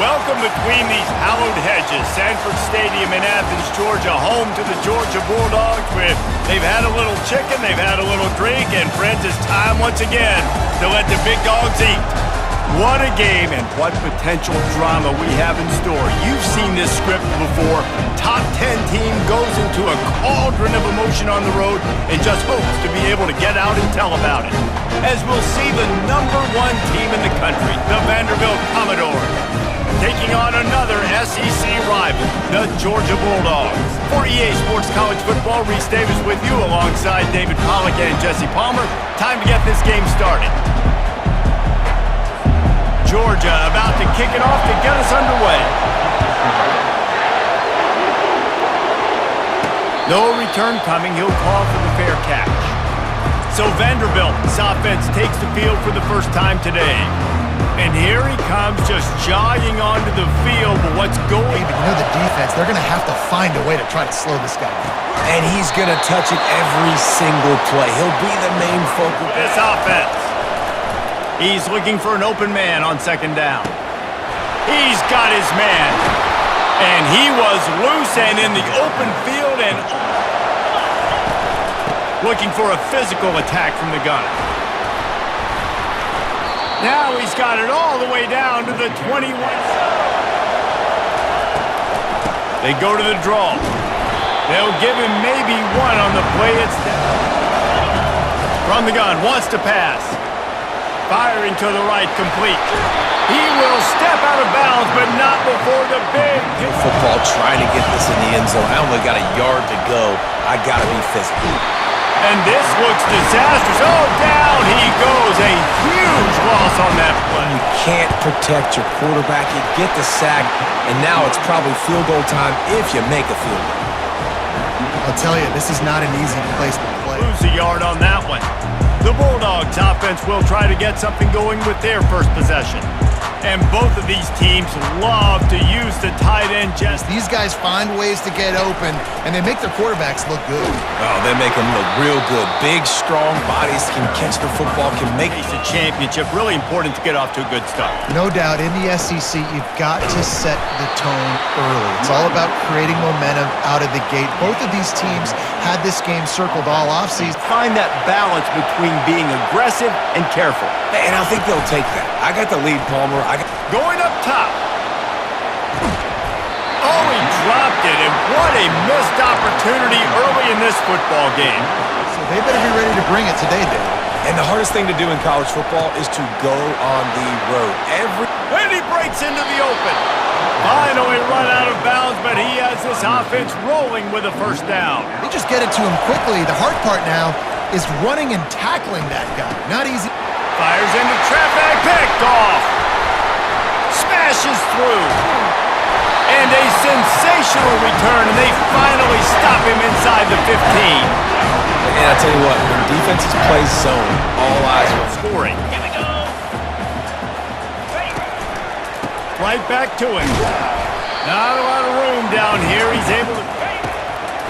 Welcome between these hallowed hedges. Sanford Stadium in Athens, Georgia, home to the Georgia Bulldogs. They've had a little chicken, they've had a little drink, and friends, it's time once again to let the big dogs eat. What a game and what potential drama we have in store. You've seen this script before. Top 10 team goes into a cauldron of emotion on the road and just hopes to be able to get out and tell about it. As we'll see the #1 team in the country, the Vanderbilt Commodores, taking on another SEC rival, the Georgia Bulldogs. For EA Sports College Football, Reese Davis with you alongside David Pollack and Jesse Palmer. Time to get this game started. Georgia about to kick it off to get us underway. No return coming. He'll call for the fair catch. So Vanderbilt's offense takes the field for the first time today. And here he comes just jogging onto the field, but what's going on? You know the defense, they're going to have to find a way to try to slow this guy down. And he's going to touch it every single play. He'll be the main focal point. This offense. He's looking for an open man on second down. He's got his man. And he was loose and in the open field and looking for a physical attack from the gun. Now he's got it all the way down to the 21. They go to the draw. They'll give him maybe one on the play. It's from the gun, wants to pass. Firing to the right, complete. He will step out of bounds, but not before the big hit. Football trying to get this in the end zone. I only got a yard to go. I got to be physical. And this looks disastrous. Oh, down he goes. A huge loss on that play. You can't protect your quarterback. You get the sack, and now it's probably field goal time if you make a field goal. I'll tell you, this is not an easy place to play. Lose a yard on that one. The Bulldogs offense will try to get something going with their first possession. And both of these teams love to use the tight end just. These guys find ways to get open, and they make their quarterbacks look good. Oh, they make them look real good. Big, strong bodies can catch the football, can make the championship. Really important to get off to a good start. No doubt, in the SEC, you've got to set the tone early. It's all about creating momentum out of the gate. Both of these teams had this game circled all offseason. Find that balance between being aggressive and careful. And I think they'll take that. I got the lead, Palmer. Going up top. Oh, he dropped it, and what a missed opportunity early in this football game. So they better be ready to bring it today, Dave. And the hardest thing to do in college football is to go on the road. And he breaks into the open. Finally run out of bounds, but he has this offense rolling with a first down. They just get it to him quickly. The hard part now is running and tackling that guy. Not easy. Fires into traffic, picked off. Smashes through. And a sensational return, and they finally stop him inside the 15. And I tell you what, when defenses play zone, all eyes are scoring. Here we go. Right back to him. Not a lot of room down here. He's able to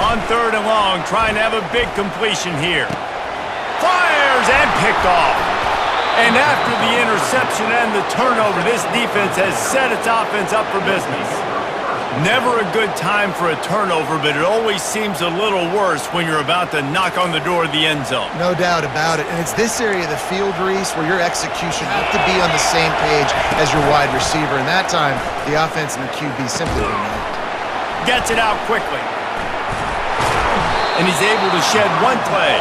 on third and long, trying to have a big completion here. Fires and picked off. And after the interception and the turnover, this defense has set its offense up for business. Never a good time for a turnover, but it always seems a little worse when you're about to knock on the door of the end zone. No doubt about it. And it's this area of the field, Reese, where your execution have to be on the same page as your wide receiver. And that time, the offense and the QB simply were not. Gets it out quickly. And he's able to shed one play.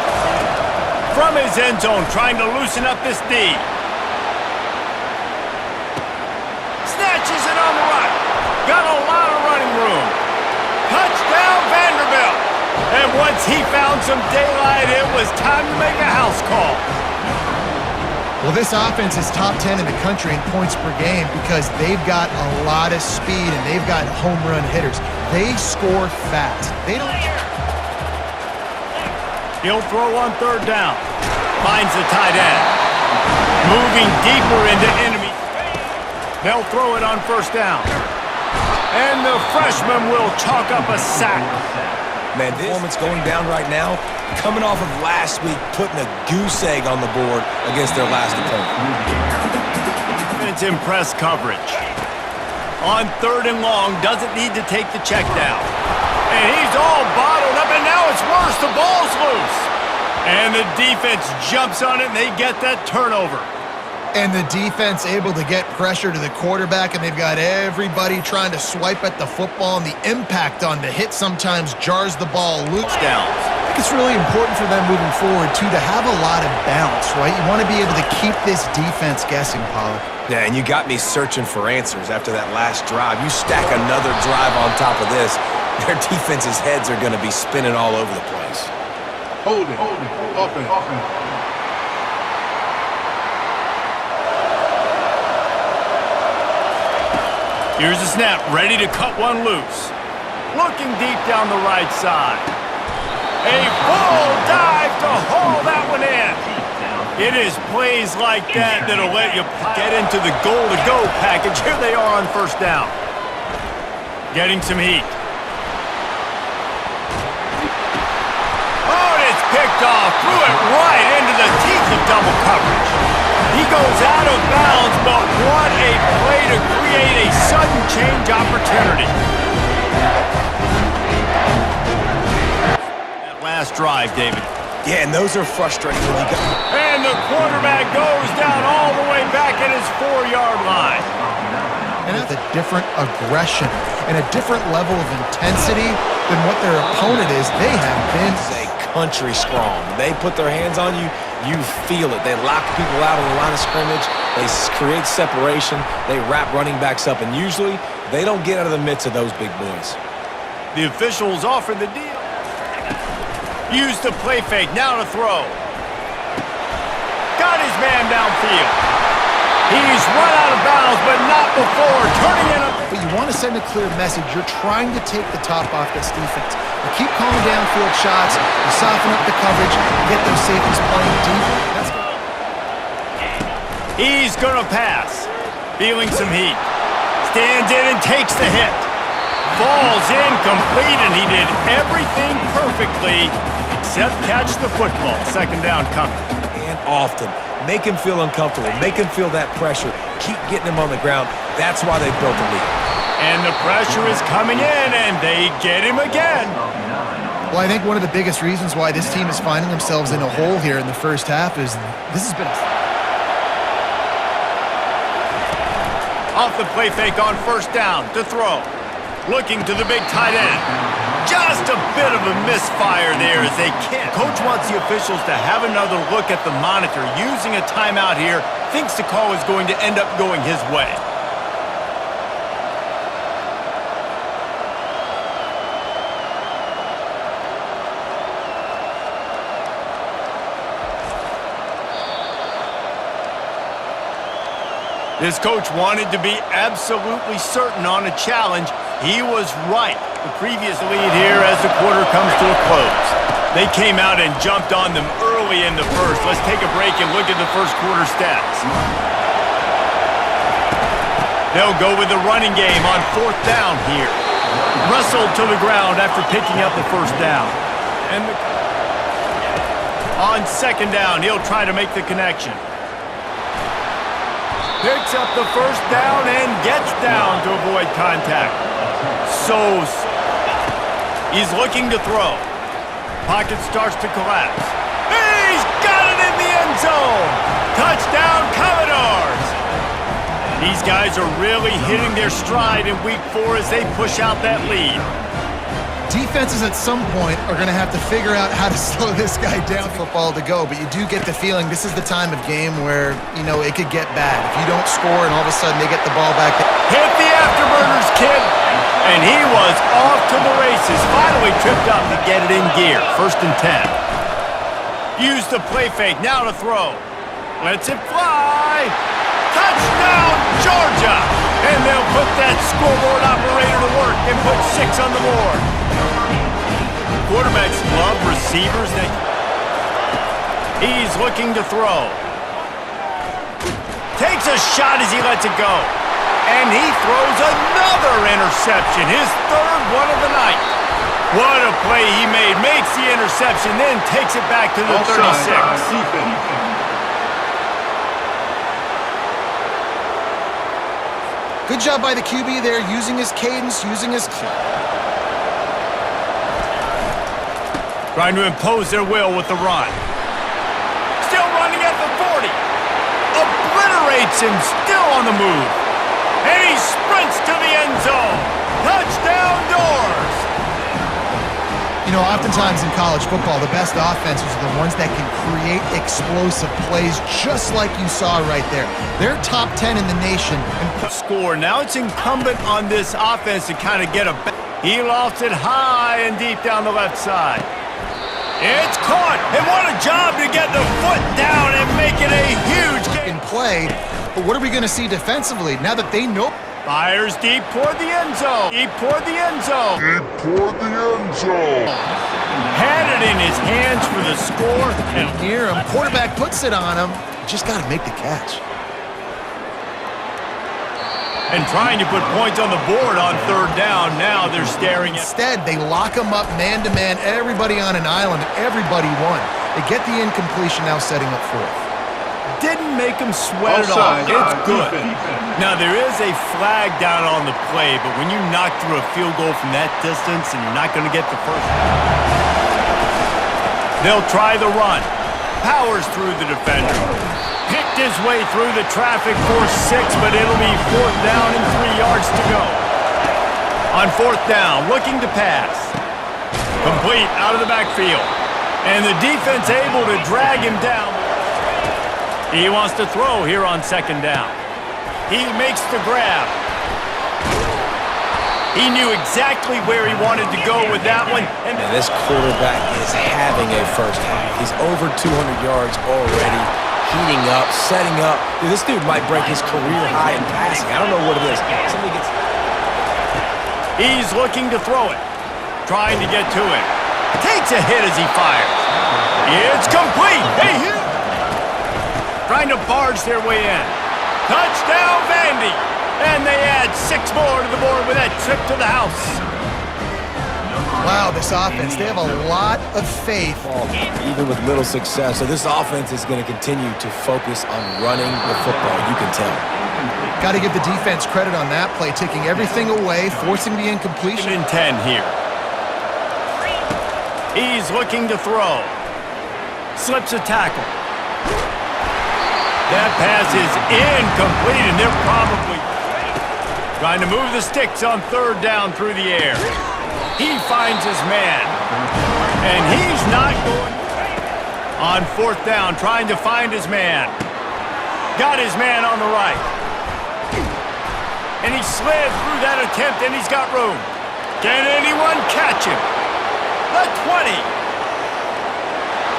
From his end zone, trying to loosen up this D. Snatches it on the right. Got a lot of running room. Touchdown, Vanderbilt. And once he found some daylight, it was time to make a house call. Well, this offense is top 10 in the country in points per game because they've got a lot of speed and they've got home run hitters. They score fast. They don't... He'll throw on third down. Finds the tight end. Moving deeper into enemy. They'll throw it on first down. And the freshman will chalk up a sack. Man, performance going down right now, coming off of last week, putting a goose egg on the board against their last opponent. It's impress coverage. On 3rd and long, doesn't need to take the check down. And he's all bottled up, and now it's worse. The ball's loose. And the defense jumps on it, and they get that turnover. And the defense able to get pressure to the quarterback, and they've got everybody trying to swipe at the football, and the impact on the hit sometimes jars the ball loose. Downs. I think it's really important for them moving forward, too, to have a lot of balance, right? You want to be able to keep this defense guessing, Pollard. Yeah, and you got me searching for answers after that last drive. You stack another drive on top of this, their defense's heads are going to be spinning all over the place. Hold it. Offense. Here's a snap, ready to cut one loose. Looking deep down the right side. A full dive to haul that one in. It is plays like that that'll let you get into the goal-to-go package. Here they are on 1st down. Getting some heat. Oh, and it's picked off. Threw it right into the teeth of double coverage. He goes out of bounds, but what a play to create a sudden change opportunity. That last drive, David. Yeah, and those are frustrating when you got... And the quarterback goes down all the way back at his 4-yard line. And it's a different aggression and a different level of intensity than what their opponent is. They have been a country strong. They put their hands on you, you feel it. They lock people out on the line of scrimmage. They create separation. They wrap running backs up, and usually they don't get out of the midst of those big boys. The officials offer the deal. Use the play fake, now to throw. Got his man downfield. He's run out of bounds, but not before turning in a... But you want to send a clear message. You're trying to take the top off this defense. You keep calling downfield shots. You soften up the coverage. You get those safeties playing deep. That's good. He's going to pass. Feeling some heat. Stands in and takes the hit. Falls incomplete, and he did everything perfectly except catch the football. 2nd down coming. And often. Make him feel uncomfortable. Make him feel that pressure. Keep getting him on the ground. That's why they built the lead. And the pressure is coming in, and they get him again. Well, I think one of the biggest reasons why this team is finding themselves in a hole here in the 1st half is this has been... Off the play fake on 1st down to throw. Looking to the big tight end. Just a bit of a misfire there as they can't. Coach wants the officials to have another look at the monitor. Using a timeout here, thinks the call is going to end up going his way. This coach wanted to be absolutely certain on a challenge. He was right. The previous lead here as the quarter comes to a close. They came out and jumped on them early in the 1st. Let's take a break and look at the 1st quarter stats. They'll go with the running game on 4th down here. Wrestled to the ground after picking up the 1st down. And on 2nd down, he'll try to make the connection. Picks up the 1st down and gets down to avoid contact. He's looking to throw. Pocket starts to collapse. He's got it in the end zone. Touchdown, Commodores. These guys are really hitting their stride in week 4 as they push out that lead. Defenses at some point are going to have to figure out how to slow this guy down for football to go, but you do get the feeling this is the time of game where, you know, it could get bad. If you don't score and all of a sudden they get the ball back. Hit the afterburners, kid! And he was off to the races. Finally tripped up to get it in gear. 1st and 10. Use the play fake, now to throw. Lets it fly! Touchdown, Georgia! And they'll put that scoreboard operator to work and put 6 on the board. Quarterbacks love receivers. He's looking to throw. Takes a shot as he lets it go. And he throws another interception, his 3rd one of the night. What a play he made. Makes the interception, then takes it back to the 36. Good job by the QB there, using his cadence, using his... Trying to impose their will with the run. Still running at the 40. Obliterates him, still on the move. And he sprints to the end zone. Touchdown Doors! You know, oftentimes in college football, the best offenses are the ones that can create explosive plays, just like you saw right there. They're top 10 in the nation. Score. Now it's incumbent on this offense to kind of get a... He lofts it high and deep down the left side. It's caught, and what a job to get the foot down and make it a huge in play. But what are we going to see defensively now that they know? Fires deep toward the end zone. Deep toward the end zone. Deep toward the end zone. Had it in his hands for the score. And near him, quarterback puts it on him. Just got to make the catch. And trying to put points on the board on third down. Now they're staring at... Instead, they lock him up man-to-man, everybody on an island, everybody won. They get the incompletion, now setting up fourth. Didn't make him sweat it off. It's good. Now, there is a flag down on the play, but when you knock through a field goal from that distance and you're not going to get the first... They'll try the run. Powers through the defender. Picked his way through the traffic for 6, but it'll be fourth down and 3 yards to go. On fourth down, looking to pass. Complete out of the backfield. And the defense able to drag him down. He wants to throw here on second down. He makes the grab. He knew exactly where he wanted to go with that one. And this quarterback is having a first half. He's over 200 yards already. Heating up, setting up. Dude, this dude might break his career high in passing. I don't know what it is. Somebody gets... He's looking to throw it. Trying to get to it. Takes a hit as he fires. It's complete. Hey, trying to barge their way in. Touchdown, Vandy. And they add 6 more to the board with that trip to the house. Wow, this offense, they have a lot of faith. Even with little success. So this offense is going to continue to focus on running the football, you can tell. Got to give the defense credit on that play, taking everything away, forcing the incompletion. And 10 here. He's looking to throw. Slips a tackle. That pass is incomplete, and they're probably trying to move the sticks on third down through the air. He finds his man, and he's not going. On fourth down, trying to find his man. Got his man on the right. And he slid through that attempt, and he's got room. Can anyone catch him? The 20.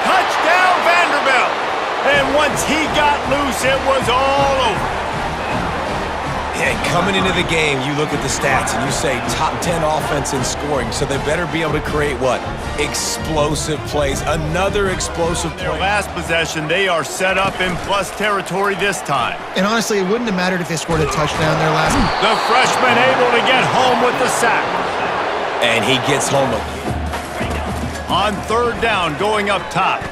Touchdown, Vanderbilt. And once he got loose, it was all over. And coming into the game, you look at the stats and you say top 10 offense in scoring, so they better be able to create what? Explosive plays. Another explosive play. Their last possession, they are set up in plus territory this time. And honestly, it wouldn't have mattered if they scored a touchdown their last. The freshman able to get home with the sack. And he gets home again. On third down, going up top.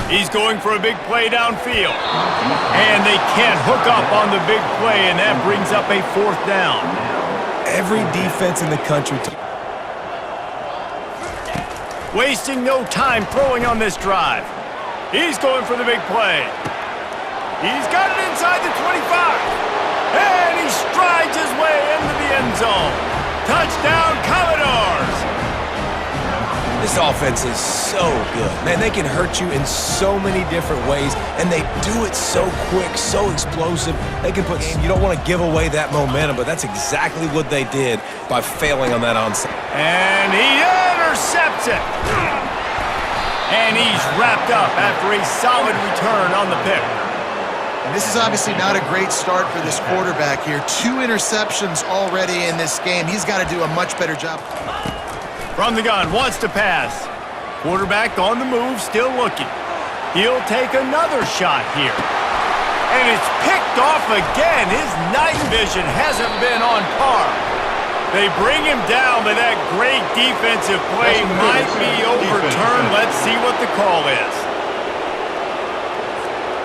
He's going for a big play downfield. And they can't hook up on the big play, and that brings up a fourth down. Every defense in the country. Wasting no time throwing on this drive. He's going for the big play. He's got it inside the 25. And he strides his way into the end zone. Touchdown, Commodores. This offense is so good. Man, they can hurt you in so many different ways, and they do it so quick, so explosive. They can put... You don't want to give away that momentum, but that's exactly what they did by failing on that onside. And he intercepts it. And he's wrapped up after a solid return on the pick. And this is obviously not a great start for this quarterback here. 2 interceptions already in this game. He's got to do a much better job. From the gun, wants to pass. Quarterback on the move, still looking. He'll take another shot here. And it's picked off again. His night vision hasn't been on par. They bring him down, but that great defensive play might be overturned. Let's see what the call is.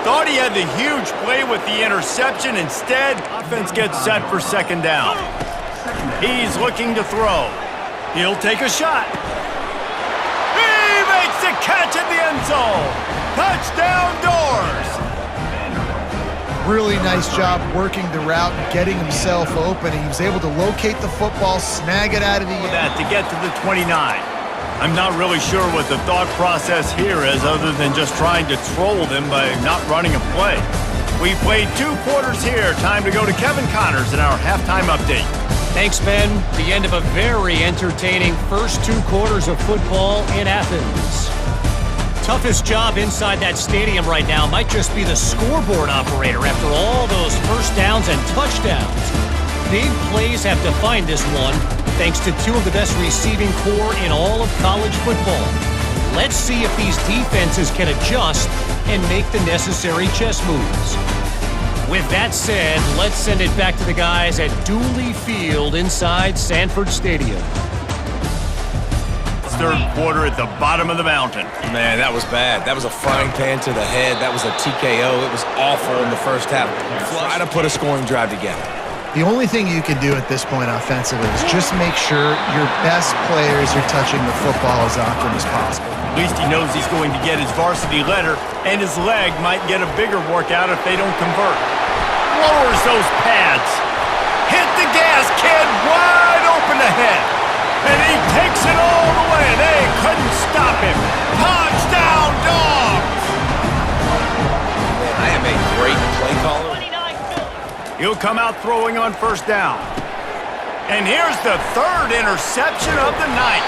Thought he had the huge play with the interception. Instead, offense gets set for second down. He's looking to throw. He'll take a shot. He makes the catch at the end zone. Touchdown, Doors. Really nice job working the route and getting himself open. He was able to locate the football, snag it out of the end. That to get to the 29. I'm not really sure what the thought process here is other than just trying to troll them by not running a play. We've played 2 quarters here. Time to go to Kevin Connors in our halftime update. Thanks, Ben. The end of a very entertaining first 2 quarters of football in Athens. Toughest job inside that stadium right now might just be the scoreboard operator after all those first downs and touchdowns. Big plays have defined this one, thanks to 2 of the best receiving core in all of college football. Let's see if these defenses can adjust and make the necessary chess moves. With that said, let's send it back to the guys at Dooley Field inside Sanford Stadium. Third quarter at the bottom of the mountain. Man, that was bad. That was a frying pan to the head. That was a TKO. It was awful in the first half. Try to put a scoring drive together. The only thing you can do at this point offensively is just make sure your best players are touching the football as often as possible. At least he knows he's going to get his varsity letter, and his leg might get a bigger workout if they don't convert. Lowers those pads. Hit the gas, kid. Wide open ahead. And he takes it all the way. They couldn't stop him. Touchdown, Dogs! I am a great play caller. He'll come out throwing on first down. And here's the 3rd interception of the night.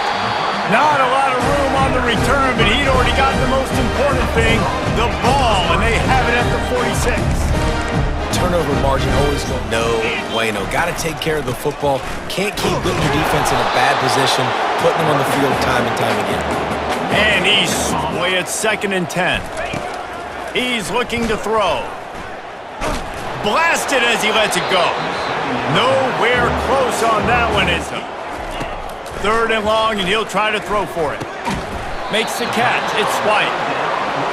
Not a lot of room on the return, but he'd already got the most important thing, the ball, and they have it at the 46. Turnover margin always go no bueno. Got to take care of the football. Can't keep putting your defense in a bad position, putting them on the field time and time again. And he's way at 2nd and 10. He's looking to throw. Blasted as he lets it go. Nowhere close on that one, is he? 3rd and long, and he'll try to throw for it. Makes the catch. It's White.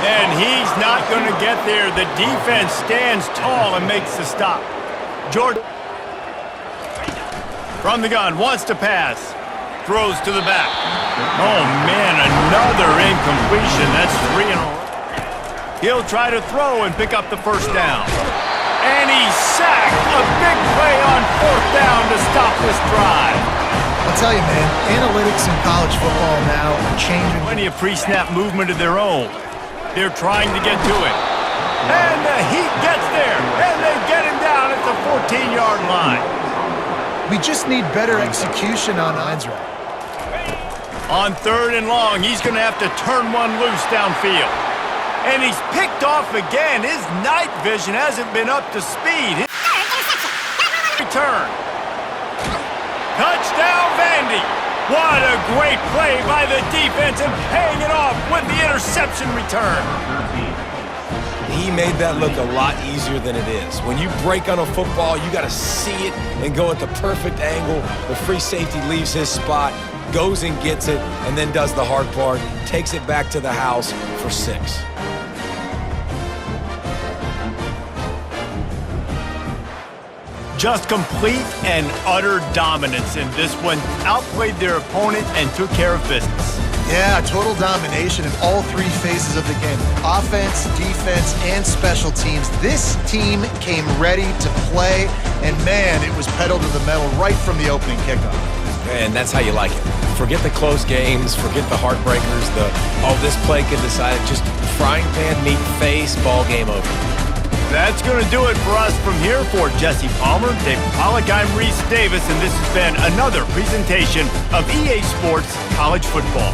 And he's not going to get there. The defense stands tall and makes the stop. Jordan from the gun, wants to pass. Throws to the back. Oh, man, another incompletion. That's 3 in a row. He'll try to throw and pick up the first down. And he's sacked. A big play on 4th down to stop this drive. I'll tell you, man, analytics in college football now are changing. Plenty of pre-snap movement of their own. They're trying to get to it. And the Heat gets there. And they get him down at the 14-yard line. We just need better execution on lines right. On 3rd and long, he's going to have to turn one loose downfield. And he's picked off again. His night vision hasn't been up to speed. Return. Touchdown, Vandy. What a great play by the defense and paying it off with the interception return. He made that look a lot easier than it is. When you break on a football, you got to see it and go at the perfect angle. The free safety leaves his spot, goes and gets it, and then does the hard part, takes it back to the house for 6. Just complete and utter dominance in this one. Outplayed their opponent and took care of business. Yeah, total domination in all 3 phases of the game. Offense, defense, and special teams. This team came ready to play, and man, it was pedal to the metal right from the opening kickoff. And that's how you like it. Forget the close games, forget the heartbreakers, this play could decide it. Just frying pan, meat face, ball game over. That's going to do it for us from here. For Jesse Palmer, Dave Pollack, I'm Reese Davis, and this has been another presentation of EA Sports College Football.